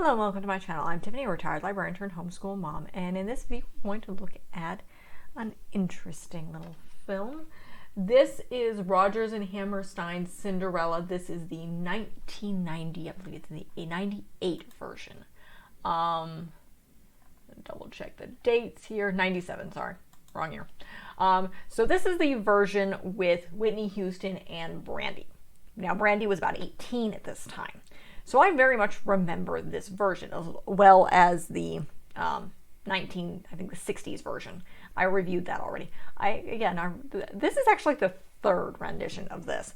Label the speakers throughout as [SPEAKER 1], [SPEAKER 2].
[SPEAKER 1] Hello and welcome to my channel. I'm Tiffany, a retired librarian turned homeschool mom, and in this video we're going to look at an interesting little film. This is Rodgers and Hammerstein's Cinderella. This is the 1990, I believe it's the 98 version. Double check the dates here. 97, sorry, wrong year. So this is the version with Whitney Houston and Brandy. Now Brandy was about 18 at this time. So I very much remember this version as well as the I think the 60s version. I reviewed that already. This is actually the third rendition of this.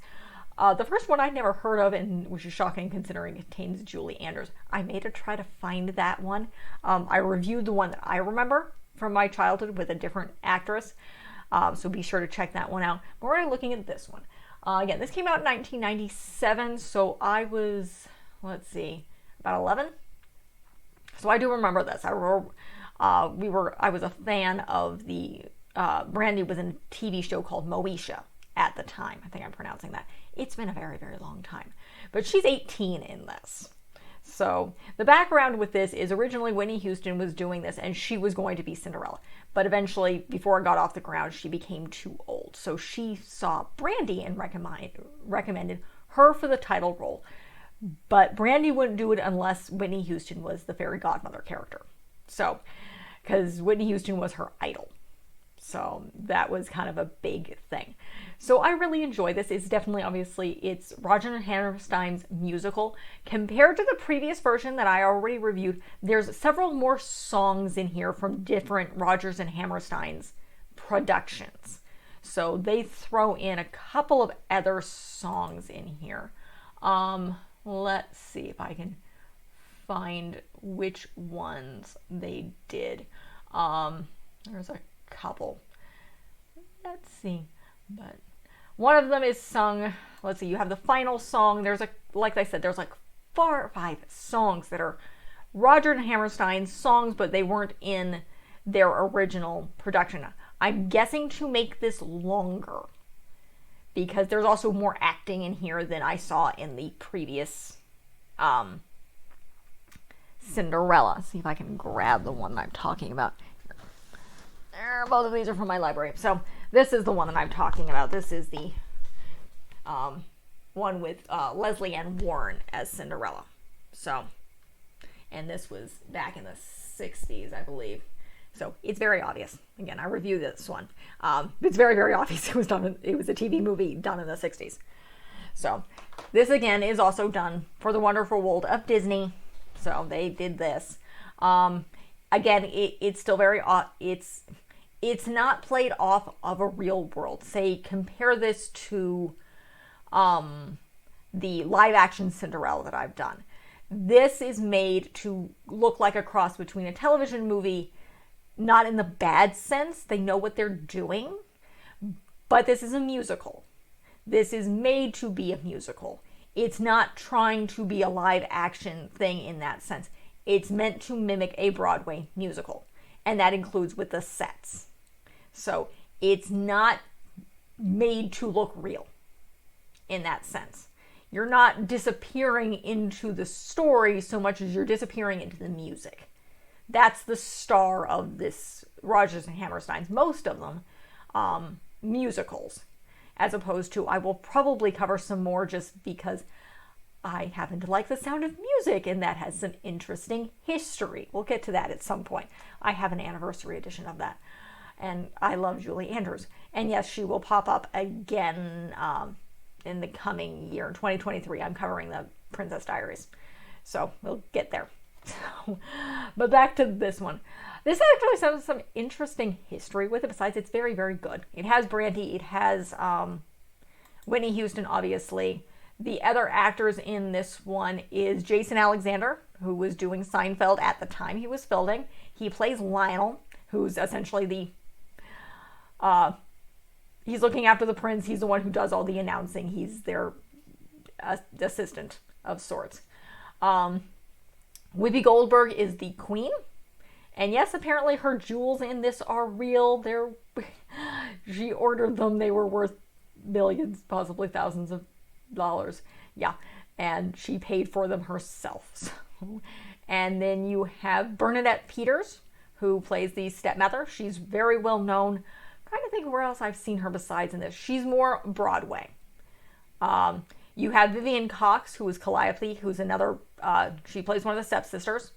[SPEAKER 1] The first one I'd never heard of, and which is shocking considering it contains Julie Andrews. I made her try to find that one. I reviewed the one that I remember from my childhood with a different actress. So be sure to check that one out. But we're looking at this one. Again, this came out in 1997, so I was, let's see, about 11. So I do remember this. I was a fan of the Brandy was in a TV show called Moesha at the time. I think I'm pronouncing that. It's been a very, very long time. But she's 18 in this. So the background with this is originally Whitney Houston was doing this and she was going to be Cinderella. But eventually, before it got off the ground, she became too old. So she saw Brandy and recommended her for the title role. But Brandy wouldn't do it unless Whitney Houston was the fairy godmother character. So, because Whitney Houston was her idol. So that was kind of a big thing. So I really enjoy this. It's definitely, obviously, it's Rodgers and Hammerstein's musical. Compared to the previous version that I already reviewed, there's several more songs in here from different Rodgers and Hammerstein's productions. So they throw in a couple of other songs in here. Let's see if I can find which ones they did. There's a couple. Let's see. But one of them is sung, let's see, you have the final song. There's like I said, there's like 4 or 5 songs that are Rodgers and Hammerstein songs, but they weren't in their original production. I'm guessing to make this longer because there's also more acting in here than I saw in the previous Cinderella. See if I can grab the one that I'm talking about. Both of these are from my library. So this is the one that I'm talking about. This is the one with Leslie Ann Warren as Cinderella. So, and this was back in the 60s, I believe. So it's very obvious. Again, I reviewed this one. It's very, very obvious it was done. It was a TV movie done in the 60s. So this again is also done for the Wonderful World of Disney. So they did this. Again, it's still very it's not played off of a real world. Say, compare this to the live action Cinderella that I've done. This is made to look like a cross between a television movie, not in the bad sense. They know what they're doing, but this is a musical. This is made to be a musical. It's not trying to be a live action thing in that sense. It's meant to mimic a Broadway musical, and that includes with the sets. So it's not made to look real in that sense. You're not disappearing into the story so much as you're disappearing into the music. That's the star of this Rodgers and Hammerstein's, most of them, musicals, as opposed to, I will probably cover some more just because I happen to like the sound of music, and that has some interesting history. We'll get to that at some point. I have an anniversary edition of that. And I love Julie Andrews. And yes, she will pop up again in the coming year. In 2023, I'm covering the Princess Diaries. So we'll get there. But back to this one. This actually has some interesting history with it. Besides, it's very, very good. It has Brandy. It has Whitney Houston, obviously. The other actors in this one is Jason Alexander, who was doing Seinfeld at the time he was filming. He plays Lionel, who's essentially he's looking after the prince. He's the one who does all the announcing. He's their assistant of sorts. Whoopi Goldberg is the queen. And yes, apparently her jewels in this are real. She ordered them. They were worth millions, possibly thousands of dollars. Yeah. And she paid for them herself. So And then you have Bernadette Peters, who plays the stepmother. She's very well known. I'm trying to think where else I've seen her besides in this. She's more Broadway. You have Vivian Cox, who is Calliope, who's another, she plays one of the stepsisters.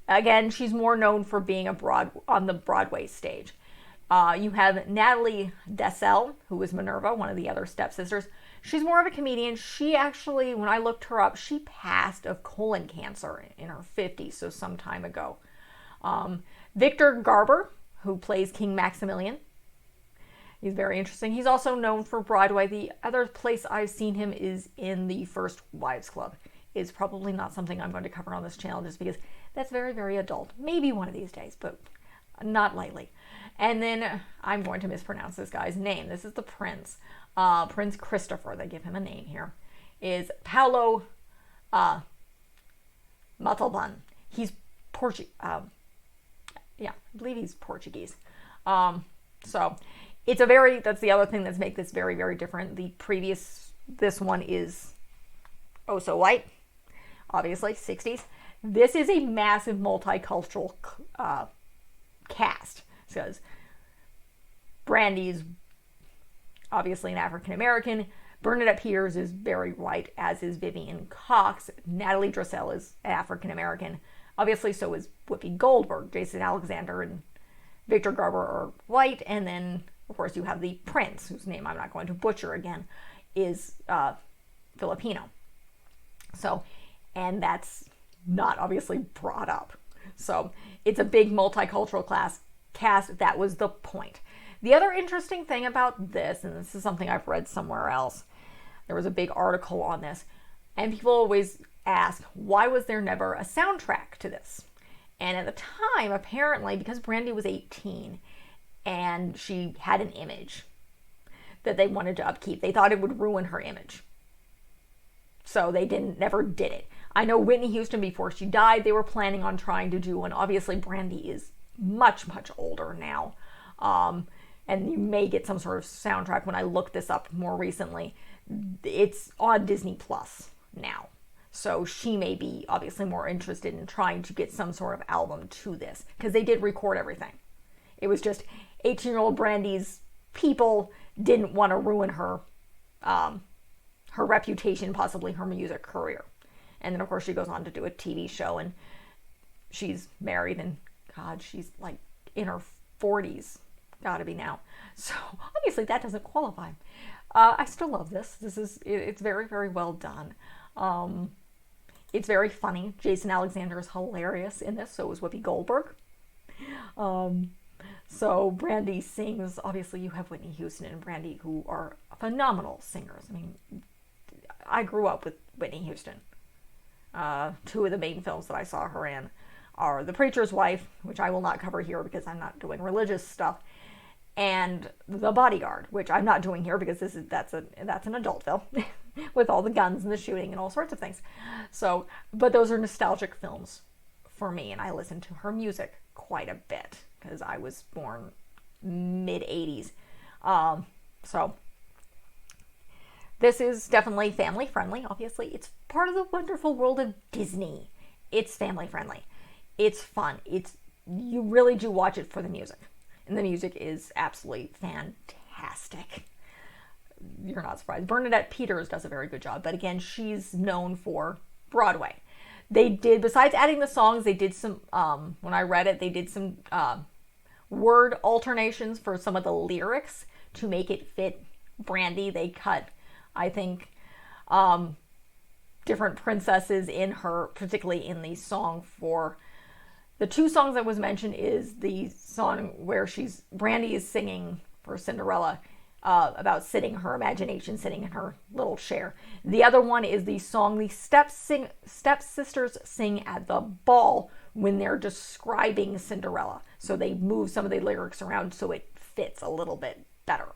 [SPEAKER 1] Again, she's more known for being on the Broadway stage. You have Natalie Desselle, who is Minerva, one of the other stepsisters. She's more of a comedian. She actually, when I looked her up, she passed of colon cancer in her 50s, so some time ago. Victor Garber, who plays King Maximilian. He's very interesting. He's also known for Broadway. The other place I've seen him is in the First Wives Club. It's probably not something I'm going to cover on this channel just because that's very, very adult. Maybe one of these days, but not lightly. And then I'm going to mispronounce this guy's name. This is the prince. Prince Christopher, they give him a name here, is Paolo Montalban. He's Portuguese. Yeah, I believe he's Portuguese. So it's that's the other thing that's make this very, very different. This one is oh so white, obviously, 60s. This is a massive multicultural cast. Because Brandy is obviously an African American. Bernadette Peters is very white, as is Vivian Cox. Natalie Desselle is African American. Obviously, so is Whoopi Goldberg. Jason Alexander and Victor Garber are white. And then, of course, you have the prince, whose name I'm not going to butcher again, is Filipino. So, and that's not obviously brought up. So it's a big multicultural cast. That was the point. The other interesting thing about this, and this is something I've read somewhere else, there was a big article on this, and people always ask, why was there never a soundtrack to this? And at the time, apparently, because Brandy was 18 and she had an image that they wanted to upkeep, they thought it would ruin her image. So they never did it. I know Whitney Houston, before she died, they were planning on trying to do one. Obviously, Brandy is much, much older now. And you may get some sort of soundtrack. When I looked this up more recently, it's on Disney Plus now. So she may be obviously more interested in trying to get some sort of album to this, because they did record everything. It was just 18-year-old Brandy's people didn't want to ruin her her reputation, possibly her music career. And then, of course, she goes on to do a TV show, and she's married, and God, she's like in her 40s. Gotta be now. So obviously that doesn't qualify. I still love this. It's very, very well done. It's very funny. Jason Alexander is hilarious in this. So is Whoopi Goldberg. So Brandy sings. Obviously you have Whitney Houston and Brandy, who are phenomenal singers. I mean, I grew up with Whitney Houston. Two of the main films that I saw her in are The Preacher's Wife, which I will not cover here because I'm not doing religious stuff, and The Bodyguard, which I'm not doing here because that's an adult film with all the guns and the shooting and all sorts of things. So, but those are nostalgic films for me, and I listen to her music quite a bit because I was born mid-80s. So this is definitely family friendly. Obviously, it's part of the wonderful world of Disney. It's family friendly. It's fun. You really do watch it for the music. And the music is absolutely fantastic. You're not surprised. Bernadette Peters does a very good job. But again, she's known for Broadway. They did, besides adding the songs, they did some, when I read it, they did some word alternations for some of the lyrics to make it fit Brandy. They cut, I think, different princesses in her, particularly in the song for... The two songs that was mentioned is the song where Brandy is singing for Cinderella about her imagination sitting in her little chair. The other one is the song the stepsisters sing at the ball when they're describing Cinderella. So they move some of the lyrics around so it fits a little bit better.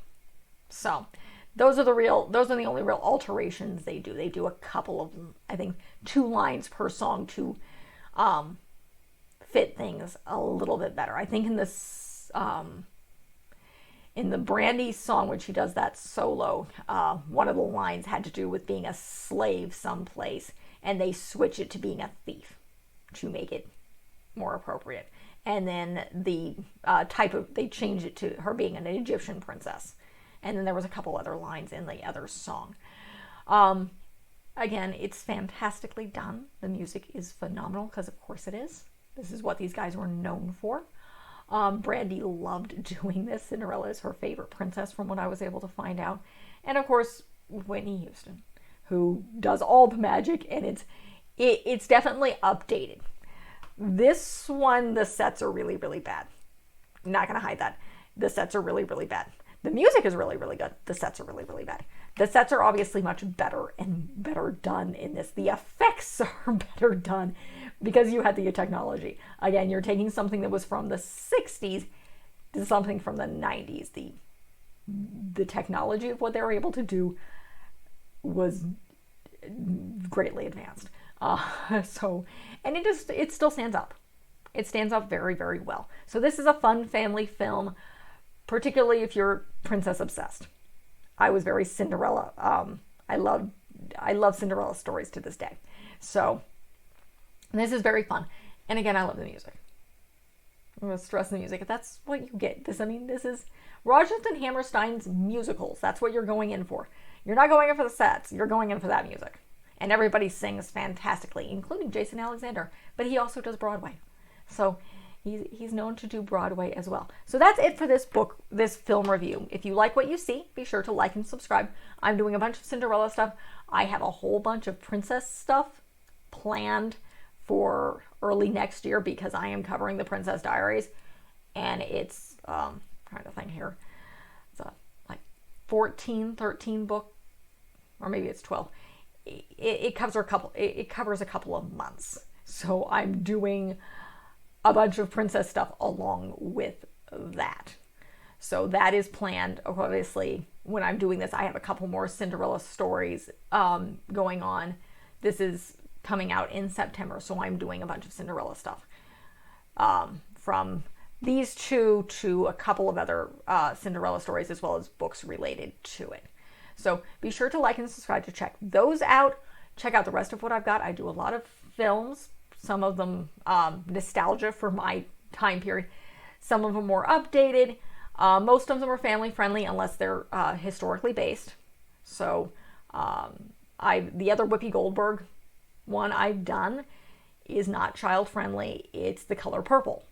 [SPEAKER 1] So those are the only real alterations they do. They do a couple of, I think, 2 lines per song to fit things a little bit better. I think in this in the Brandy song, when she does that solo, one of the lines had to do with being a slave someplace, and they switch it to being a thief to make it more appropriate. And then the they changed it to her being an Egyptian princess. And then there was a couple other lines in the other song. Again, it's fantastically done. The music is phenomenal, because of course it is. This is what these guys were known for. Brandy loved doing this. Cinderella is her favorite princess from what I was able to find out. And of course, Whitney Houston, who does all the magic, and it's definitely updated. This one, the sets are really, really bad. I'm not going to hide that. The sets are really, really bad. The music is really, really good. The sets are really, really bad. The sets are obviously much better and better done in this. The effects are better done because you had the technology. Again, you're taking something that was from the 60s to something from the 90s. The technology of what they were able to do was greatly advanced. And it still stands up. It stands up very, very well. So this is a fun family film, particularly if you're princess obsessed. I was very Cinderella. I love Cinderella stories to this day. So this is very fun. And again, I love the music. I'm going to stress the music. That's what you get. This is Rodgers and Hammerstein's musicals. That's what you're going in for. You're not going in for the sets. You're going in for that music. And everybody sings fantastically, including Jason Alexander. But he also does Broadway. So he's known to do Broadway as well. So that's it for this film review. If you like what you see, be sure to like and subscribe. I'm doing a bunch of Cinderella stuff. I have a whole bunch of princess stuff planned for early next year because I am covering the Princess Diaries. And it's, trying to think here, it's a 13 book, or maybe it's 12. It covers a couple of months. So I'm doing a bunch of princess stuff along with that. So that is planned. Obviously, when I'm doing this, I have a couple more Cinderella stories going on. This is coming out in September, so I'm doing a bunch of Cinderella stuff. From these two to a couple of other Cinderella stories, as well as books related to it. So be sure to like and subscribe to check those out. Check out the rest of what I've got. I do a lot of films. Some of them nostalgia for my time period. Some of them more updated. Most of them are family friendly unless they're historically based. So the other Whoopi Goldberg one I've done is not child friendly. It's The Color Purple.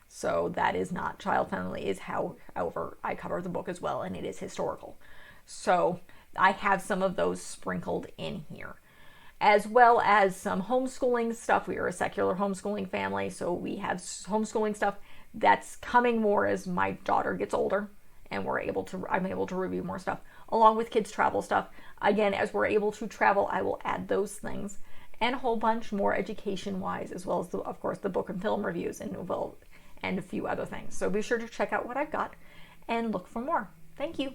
[SPEAKER 1] So that is not child friendly. However, I cover the book as well, and it is historical. So I have some of those sprinkled in here, as well as some homeschooling stuff. We are a secular homeschooling family, so we have homeschooling stuff that's coming more as my daughter gets older, and I'm able to review more stuff, along with kids travel stuff. Again, as we're able to travel, I will add those things, and a whole bunch more education-wise, as well as, of course, the book and film reviews, and a few other things. So be sure to check out what I've got, and look for more. Thank you.